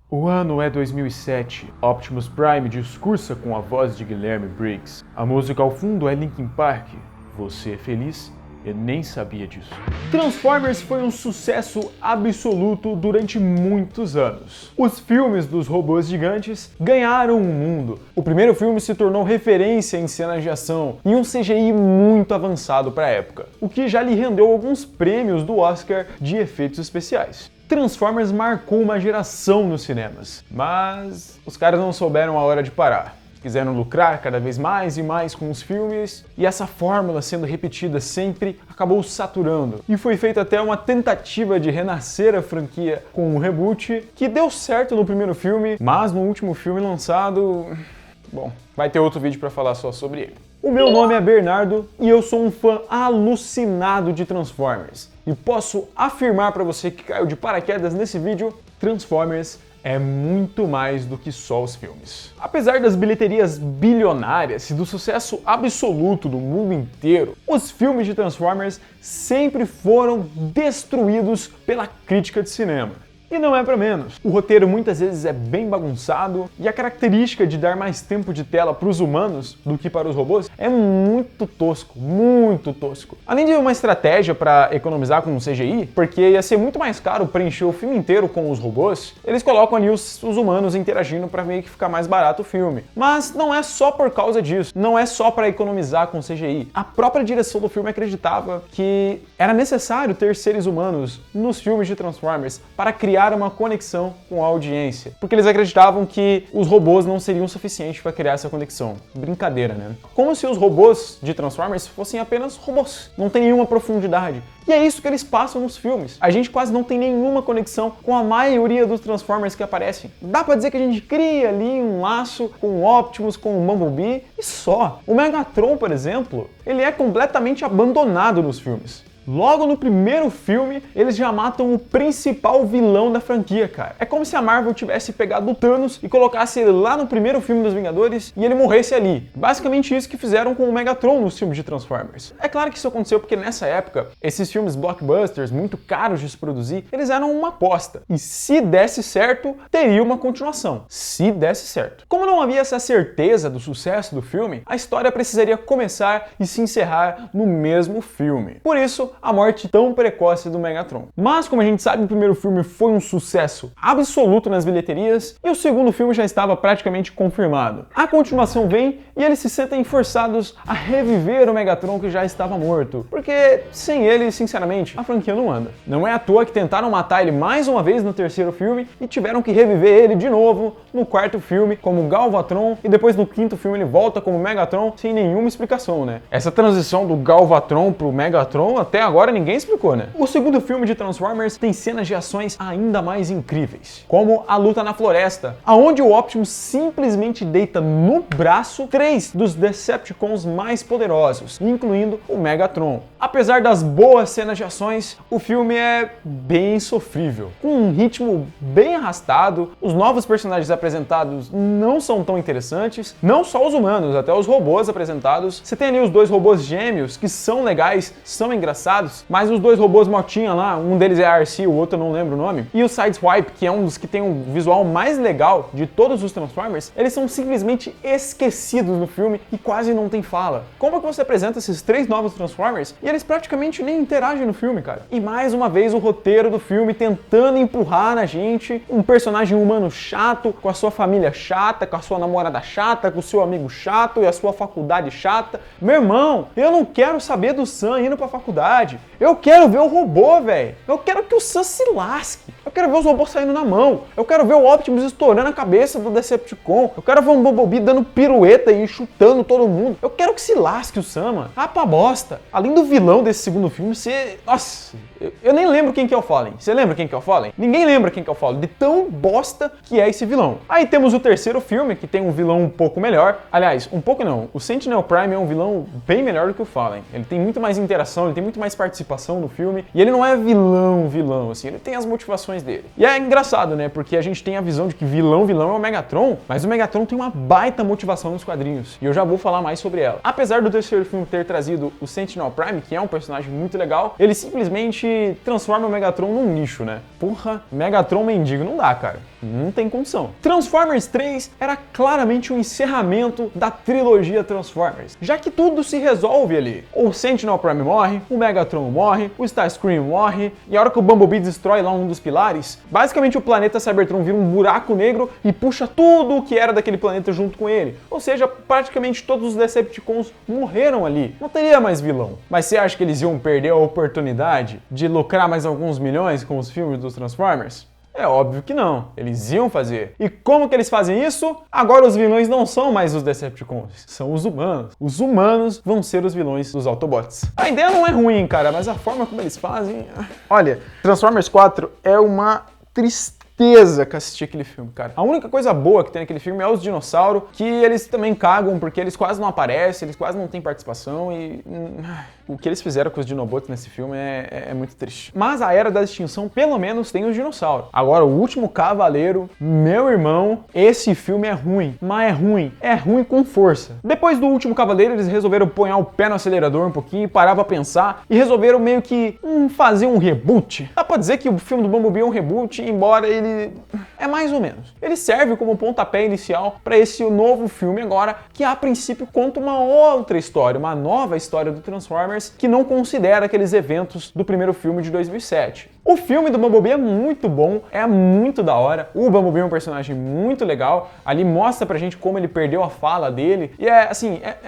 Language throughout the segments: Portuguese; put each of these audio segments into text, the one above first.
O ano é 2007. Optimus Prime discursa com a voz de Guilherme Briggs. A música ao fundo é Linkin Park. Você é feliz? Eu nem sabia disso. Transformers foi um sucesso absoluto durante muitos anos. Os filmes dos robôs gigantes ganharam o mundo. O primeiro filme se tornou referência em cenas de ação e um CGI muito avançado para a época, o que já lhe rendeu alguns prêmios do Oscar de efeitos especiais. Transformers marcou uma geração nos cinemas, mas os caras não souberam a hora de parar. Quiseram lucrar cada vez mais e mais com os filmes, e essa fórmula sendo repetida sempre acabou saturando. E foi feita até uma tentativa de renascer a franquia com um reboot, que deu certo no primeiro filme, mas no último filme lançado... Bom, vai ter outro vídeo para falar só sobre ele. O meu nome é Bernardo e eu sou um fã alucinado de Transformers. E posso afirmar para você que caiu de paraquedas nesse vídeo, Transformers é muito mais do que só os filmes. Apesar das bilheterias bilionárias e do sucesso absoluto do mundo inteiro, os filmes de Transformers sempre foram destruídos pela crítica de cinema. E não é para menos. O roteiro muitas vezes é bem bagunçado e a característica de dar mais tempo de tela para os humanos do que para os robôs é muito tosco, muito tosco. Além de uma estratégia para economizar com o CGI, porque ia ser muito mais caro preencher o filme inteiro com os robôs, eles colocam ali os humanos interagindo para meio que ficar mais barato o filme. Mas não é só por causa disso, não é só para economizar com o CGI. A própria direção do filme acreditava que era necessário ter seres humanos nos filmes de Transformers para criar uma conexão com a audiência, porque eles acreditavam que os robôs não seriam suficientes para criar essa conexão. Brincadeira, né? Como se os robôs de Transformers fossem apenas robôs, não tem nenhuma profundidade. E é isso que eles passam nos filmes. A gente quase não tem nenhuma conexão com a maioria dos Transformers que aparecem. Dá pra dizer que a gente cria ali um laço com o Optimus, com o Bumblebee e só. O Megatron, por exemplo, ele é completamente abandonado nos filmes. Logo no primeiro filme, eles já matam o principal vilão da franquia, cara. É como se a Marvel tivesse pegado o Thanos e colocasse ele lá no primeiro filme dos Vingadores e ele morresse ali. Basicamente isso que fizeram com o Megatron nos filmes de Transformers. É claro que isso aconteceu porque nessa época, esses filmes blockbusters, muito caros de se produzir, eles eram uma aposta. E se desse certo, teria uma continuação. Se desse certo. Como não havia essa certeza do sucesso do filme, a história precisaria começar e se encerrar no mesmo filme. Por isso, a morte tão precoce do Megatron. Mas, como a gente sabe, o primeiro filme foi um sucesso absoluto nas bilheterias e o segundo filme já estava praticamente confirmado. A continuação vem e eles se sentem forçados a reviver o Megatron que já estava morto, porque sem ele, sinceramente, a franquia não anda. Não é à toa que tentaram matar ele mais uma vez no terceiro filme e tiveram que reviver ele de novo no quarto filme como Galvatron e depois no quinto filme ele volta como Megatron sem nenhuma explicação, né? Essa transição do Galvatron pro Megatron até agora ninguém explicou, né? O segundo filme de Transformers tem cenas de ações ainda mais incríveis, como a luta na floresta, aonde o Optimus simplesmente deita no braço 3 dos Decepticons mais poderosos, incluindo o Megatron. Apesar das boas cenas de ações, o filme é bem sofrível, com um ritmo bem arrastado, os novos personagens apresentados não são tão interessantes, não só os humanos, até os robôs apresentados. Você tem ali os dois robôs gêmeos, que são legais, são engraçados, mas os dois robôs motinha lá, um deles é a RC, o outro eu não lembro o nome, e o Sideswipe, que é um dos que tem um visual mais legal de todos os Transformers, eles são simplesmente esquecidos no filme e quase não tem fala. Como é que você apresenta esses três novos Transformers e eles praticamente nem interagem no filme, cara? E mais uma vez o roteiro do filme tentando empurrar na gente um personagem humano chato, com a sua família chata, com a sua namorada chata, com o seu amigo chato e a sua faculdade chata. Meu irmão, eu não quero saber do Sam indo pra faculdade. Eu quero ver o robô, velho. Eu quero que o Sam se lasque. Eu quero ver os robôs saindo na mão. Eu quero ver o Optimus estourando a cabeça do Decepticon. Eu quero ver um Bumblebee dando pirueta e chutando todo mundo. Eu quero que se lasque o Sam, mano. Ah, pra bosta. Além do vilão desse segundo filme, você... Nossa, eu nem lembro quem que é o Fallen. Você lembra quem que é o Fallen? Ninguém lembra quem que é o Fallen, de tão bosta que é esse vilão. Aí temos o terceiro filme, que tem um vilão um pouco melhor. Aliás, um pouco não. O Sentinel Prime é um vilão bem melhor do que o Fallen. Ele tem muito mais interação, ele tem muito mais participação no filme. E ele não é vilão, assim. Ele tem as motivações dele. E é engraçado, né? Porque a gente tem a visão de que vilão é o Megatron, mas o Megatron tem uma baita motivação nos quadrinhos. E eu já vou falar mais sobre ela. Apesar do terceiro filme ter trazido o Sentinel Prime, que é um personagem muito legal, ele simplesmente transforma o Megatron num lixo, né? Porra, Megatron mendigo não dá, cara. Não tem condição. Transformers 3 era claramente um encerramento da trilogia Transformers, já que tudo se resolve ali. O Sentinel Prime morre, o Megatron morre, o Starscream morre, e a hora que o Bumblebee destrói lá um dos pilares, basicamente o planeta Cybertron vira um buraco negro e puxa tudo o que era daquele planeta junto com ele. Ou seja, praticamente todos os Decepticons morreram ali. Não teria mais vilão. Mas você acha que eles iam perder a oportunidade de lucrar mais alguns milhões com os filmes dos Transformers? É óbvio que não, eles iam fazer. E como que eles fazem isso? Agora os vilões não são mais os Decepticons, são os humanos. Os humanos vão ser os vilões dos Autobots. A ideia não é ruim, cara, mas a forma como eles fazem... Olha, Transformers 4 é uma tristeza que assistir aquele filme, cara. A única coisa boa que tem naquele filme é os dinossauros, que eles também cagam, porque eles quase não aparecem, eles quase não têm participação e... o que eles fizeram com os Dinobots nesse filme é muito triste. Mas a Era da Extinção, pelo menos, tem os dinossauros. Agora, o Último Cavaleiro, meu irmão, esse filme é ruim. Mas é ruim com força. Depois do Último Cavaleiro, eles resolveram pôr o pé no acelerador um pouquinho, parar pra pensar, e resolveram meio que fazer um reboot. Dá pra dizer que o filme do Bumblebee é um reboot, embora ele... é mais ou menos. Ele serve como pontapé inicial para esse novo filme agora, que a princípio conta uma outra história, uma nova história do Transformers, que não considera aqueles eventos do primeiro filme de 2007. O filme do Bumblebee é muito bom, é muito da hora. O Bumblebee é um personagem muito legal. Ali mostra pra gente como ele perdeu a fala dele. E é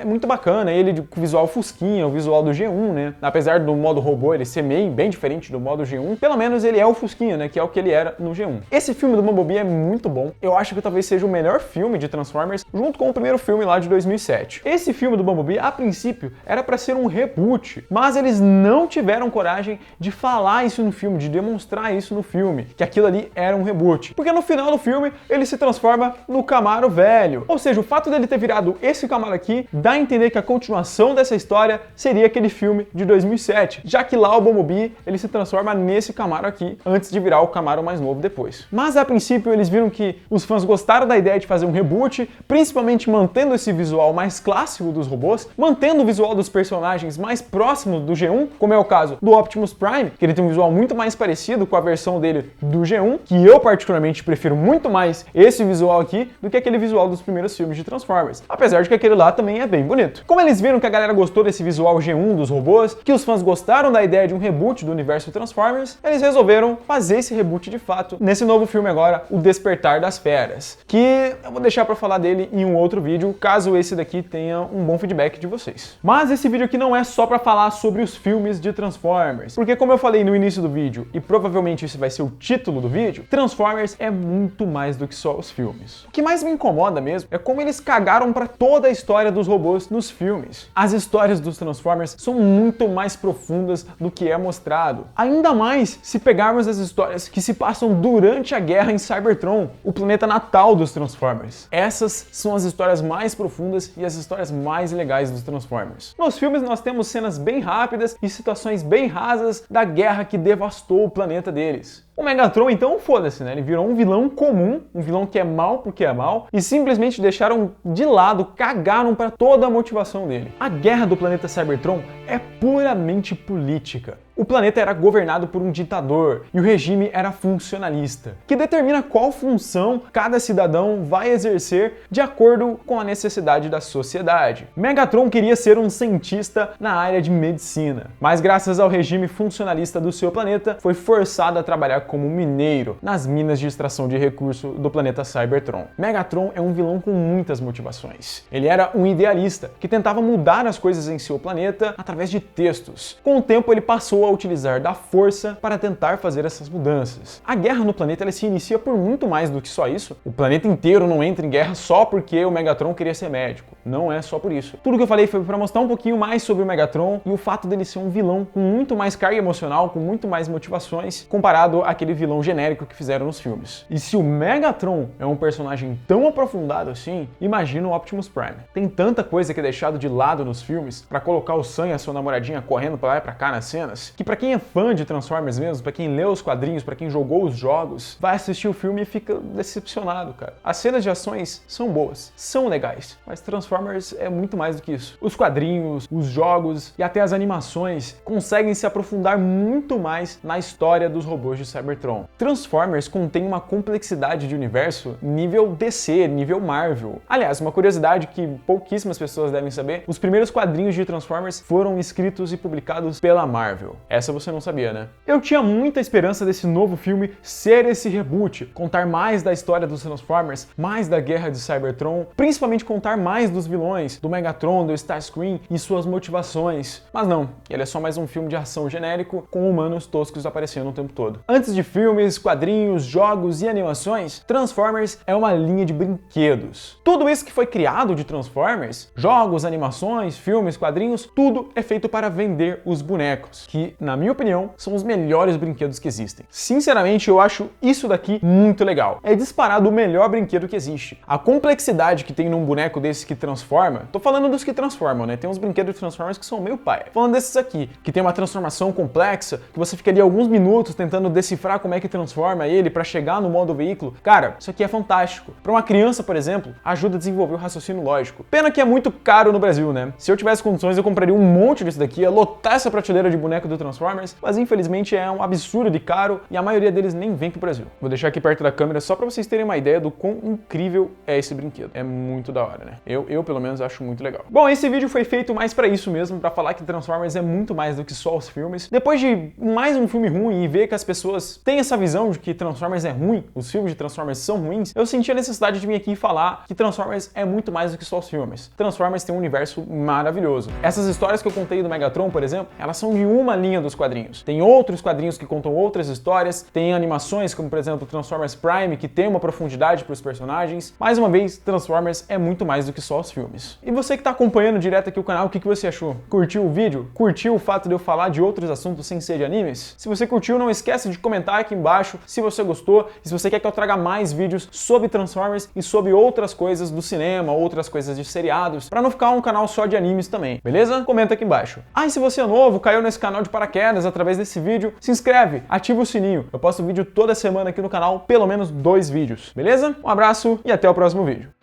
muito bacana. Ele com o visual fusquinha, o visual do G1, né? Apesar do modo robô ele ser meio bem diferente do modo G1, pelo menos ele é o fusquinha, né? Que é o que ele era no G1. Esse filme do Bumblebee é muito bom. Eu acho que talvez seja o melhor filme de Transformers, junto com o primeiro filme lá de 2007. Esse filme do Bumblebee, a princípio, era pra ser um reboot, mas eles não tiveram coragem de falar isso no filme, de demonstrar isso no filme, que aquilo ali era um reboot. Porque no final do filme, ele se transforma no Camaro velho. Ou seja, o fato dele ter virado esse Camaro aqui, dá a entender que a continuação dessa história seria aquele filme de 2007, já que lá o Bumblebee, ele se transforma nesse Camaro aqui, antes de virar o Camaro mais novo depois. Mas a princípio eles viram que os fãs gostaram da ideia de fazer um reboot, principalmente mantendo esse visual mais clássico dos robôs, mantendo o visual dos personagens mais próximos do G1, como é o caso do Optimus Prime, que ele tem um visual muito mais parecido com a versão dele do G1, que eu particularmente prefiro muito mais esse visual aqui do que aquele visual dos primeiros filmes de Transformers, apesar de que aquele lá também é bem bonito. Como eles viram que a galera gostou desse visual G1 dos robôs, que os fãs gostaram da ideia de um reboot do universo Transformers, eles resolveram fazer esse reboot de fato nesse novo filme agora, O Despertar das Feras, que eu vou deixar pra falar dele em um outro vídeo, caso esse daqui tenha um bom feedback de vocês. Mas esse vídeo aqui não é só pra falar sobre os filmes de Transformers, porque como eu falei no início do vídeo, e provavelmente esse vai ser o título do vídeo, Transformers é muito mais do que só os filmes. O que mais me incomoda mesmo é como eles cagaram pra toda a história dos robôs nos filmes. As histórias dos Transformers são muito mais profundas do que é mostrado. Ainda mais se pegarmos as histórias que se passam durante a guerra em Cybertron, o planeta natal dos Transformers. Essas são as histórias mais profundas e as histórias mais legais dos Transformers. Nos filmes nós temos cenas bem rápidas e situações bem rasas da guerra que devastou o planeta deles. O Megatron, então, foda-se, né? Ele virou um vilão comum, um vilão que é mal porque é mal, e simplesmente deixaram de lado, cagaram para toda a motivação dele. A guerra do planeta Cybertron é puramente política. O planeta era governado por um ditador e o regime era funcionalista, que determina qual função cada cidadão vai exercer de acordo com a necessidade da sociedade. Megatron queria ser um cientista na área de medicina, mas graças ao regime funcionalista do seu planeta, foi forçado a trabalhar como mineiro nas minas de extração de recurso do planeta Cybertron. Megatron é um vilão com muitas motivações. Ele era um idealista que tentava mudar as coisas em seu planeta através de textos. Com o tempo ele passou a utilizar da força para tentar fazer essas mudanças. A guerra no planeta ela se inicia por muito mais do que só isso. O planeta inteiro não entra em guerra só porque o Megatron queria ser médico. Não é só por isso. Tudo que eu falei foi para mostrar um pouquinho mais sobre o Megatron e o fato dele ser um vilão com muito mais carga emocional, com muito mais motivações, comparado àquele vilão genérico que fizeram nos filmes. E se o Megatron é um personagem tão aprofundado assim, imagina o Optimus Prime. Tem tanta coisa que é deixado de lado nos filmes para colocar o Sam e a sua namoradinha correndo para lá e para cá nas cenas, que pra quem é fã de Transformers mesmo, pra quem leu os quadrinhos, pra quem jogou os jogos, vai assistir o filme e fica decepcionado, cara. As cenas de ações são boas, são legais, mas Transformers é muito mais do que isso. Os quadrinhos, os jogos e até as animações conseguem se aprofundar muito mais na história dos robôs de Cybertron. Transformers contém uma complexidade de universo nível DC, nível Marvel. Aliás, uma curiosidade que pouquíssimas pessoas devem saber, os primeiros quadrinhos de Transformers foram escritos e publicados pela Marvel. Essa você não sabia, né? Eu tinha muita esperança desse novo filme ser esse reboot, contar mais da história dos Transformers, mais da guerra de Cybertron, principalmente contar mais dos vilões, do Megatron, do Starscream e suas motivações. Mas não, ele é só mais um filme de ação genérico com humanos toscos aparecendo o tempo todo. Antes de filmes, quadrinhos, jogos e animações, Transformers é uma linha de brinquedos. Tudo isso que foi criado de Transformers, jogos, animações, filmes, quadrinhos, tudo é feito para vender os bonecos, que, na minha opinião, são os melhores brinquedos que existem. Sinceramente, eu acho isso daqui muito legal. É disparado o melhor brinquedo que existe. A complexidade que tem num boneco desse que transforma, tô falando dos que transformam, né? Tem uns brinquedos de Transformers que são meio paia. Falando desses aqui, que tem uma transformação complexa, que você ficaria alguns minutos tentando decifrar como é que transforma ele para chegar no modo veículo. Cara, isso aqui é fantástico. Para uma criança, por exemplo, ajuda a desenvolver o raciocínio lógico. Pena que é muito caro no Brasil, né? Se eu tivesse condições, eu compraria um monte desse daqui, ia lotar essa prateleira de boneco do Transformers, mas infelizmente é um absurdo de caro e a maioria deles nem vem pro Brasil. Vou deixar aqui perto da câmera só para vocês terem uma ideia do quão incrível é esse brinquedo. É muito da hora, né? Eu pelo menos acho muito legal. Bom, esse vídeo foi feito mais para isso mesmo, para falar que Transformers é muito mais do que só os filmes. Depois de mais um filme ruim e ver que as pessoas têm essa visão de que Transformers é ruim, os filmes de Transformers são ruins, eu senti a necessidade de vir aqui e falar que Transformers é muito mais do que só os filmes. Transformers tem um universo maravilhoso. Essas histórias que eu contei do Megatron, por exemplo, elas são de uma linha dos quadrinhos. Tem outros quadrinhos que contam outras histórias, tem animações como, por exemplo, Transformers Prime, que tem uma profundidade para os personagens. Mais uma vez, Transformers é muito mais do que só os filmes. E você que está acompanhando direto aqui o canal, o que você achou? Curtiu o vídeo? Curtiu o fato de eu falar de outros assuntos sem ser de animes? Se você curtiu, não esquece de comentar aqui embaixo se você gostou e se você quer que eu traga mais vídeos sobre Transformers e sobre outras coisas do cinema, outras coisas de seriados, para não ficar um canal só de animes também, beleza? Comenta aqui embaixo. Ah, e se você é novo, caiu nesse canal de paraquedas através desse vídeo, se inscreve, ativa o sininho. Eu posto vídeo toda semana aqui no canal, pelo menos 2 vídeos, beleza? Um abraço e até o próximo vídeo.